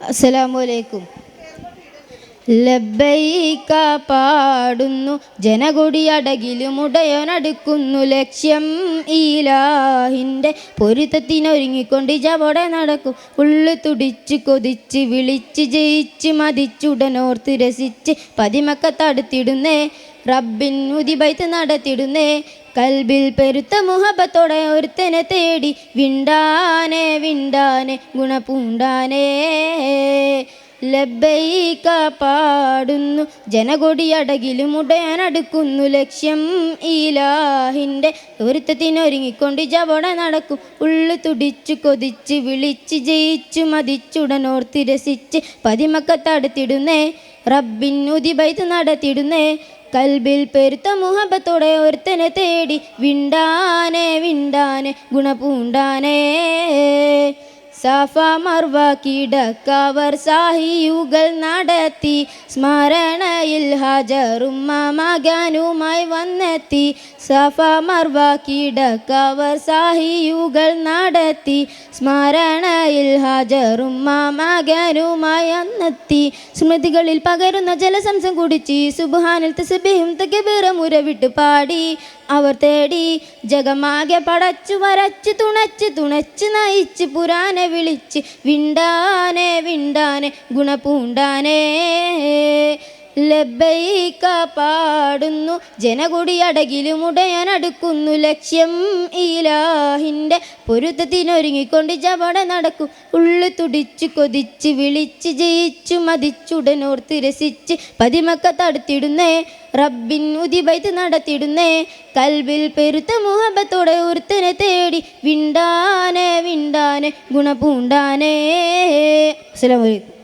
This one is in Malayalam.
അസ്സലാമലൈക്കും. ലബ്ബൈക പാടുന്നു ജനകൊടിയടകിലും ഉടയോനടുക്കുന്നു, ലക്ഷ്യം ഈലാഹിൻ്റെ പൊരുത്തത്തിനൊരുങ്ങിക്കൊണ്ട് ജവടെ നടക്കും. ഉള്ളു തുടിച്ച് കൊതിച്ച് വിളിച്ച് ജയിച്ച് മതിച്ചുടനോർത്ത് രസിച്ച് പതിമക്കത്തടുത്തിടുന്നേ, റബ്ബിൻ ഉദിബൈത്ത് നടത്തിടുന്നേ. കൽബിൽ പെരുത്ത മുഹബത്തോടെ ഒരുത്തനെ തേടി വിണ്ടാനെ വിണ്ടാനെ ഗുണപൂണ്ടാനേ. ലബ്ബൈക പാടുന്നു ജനകൊടിയടകിലും ഉടയാനടുക്കുന്നു, ലക്ഷ്യം ഈലാഹിൻ്റെ ഒരുത്തത്തിനൊരുങ്ങിക്കൊണ്ട് ജവട നടക്കും. ഉള്ളു തുടിച്ചു കൊതിച്ച് വിളിച്ച് ജയിച്ചു മതിച്ചുടനോർത്ത് രസിച്ച് പതിമക്കത്തടുത്തിടുന്നേ, റബ്ബിൻ ഉദിബൈത്ത് നടത്തിടുന്നേ. കൽബിൽ പെരുത്ത മുഹബത്തോടെ ഒരുത്തനെ തേടി വിണ്ടാനെ വിണ്ടാനെ ഗുണപൂണ്ടാനേ. സഫ മർവ കിടക്കവർ സാഹിയുകൾ നടത്തി, സ്മരണയിൽ ഹജറുമ്മ മകനുമായി വന്നെത്തി. സഫ മർവ കിടക്കവർ സാഹിയുകൾ നടത്തി, സ്മരണയിൽ ഹജറുമ്മ മകനുമായി വന്നെത്തി. സ്മൃതികളിൽ പകരുന്ന ജലസംസം കുടിച്ച് സുബ്ഹാനൽ തസ്ബീഹും തക്ബീറും ഉരവിട്ട് പാടി അവർ തേടി. ജഗമാകെ പടച്ചു വരച്ച് തുണച്ച് തുണച്ച് നയിച്ച് പുരാനെ വിളിച്ച് വിണ്ടാനെ വിണ്ടാനെ ഗുണപൂണ്ടാനേ. ലബ്ബൈക പാടുന്നു ജനകൊടിയടകിലും ഉടയാനടുക്കുന്നു, ലക്ഷ്യം ഈലാഹിൻ്റെ പൊരുത്തത്തിനൊരുങ്ങിക്കൊണ്ട് ജവട നടക്കും. ഉള്ളു തുടിച്ചു കൊതിച്ച് വിളിച്ച് ജയിച്ചു മതിച്ചുടനോർത്ത് രസിച്ച് പതിമക്കത്തടുത്തിടുന്നേ, റബ്ബിൻ ഉദിബൈത്ത് നടത്തിടുന്നേ. കൽബിൽ പെരുത്ത മുഹബത്തോടെ ഒരുത്തനെ തേടി വിണ്ടാനെ വിണ്ടാനെ ഗുണപൂണ്ടാനേ. അസ്സലാമു അലൈക്കും.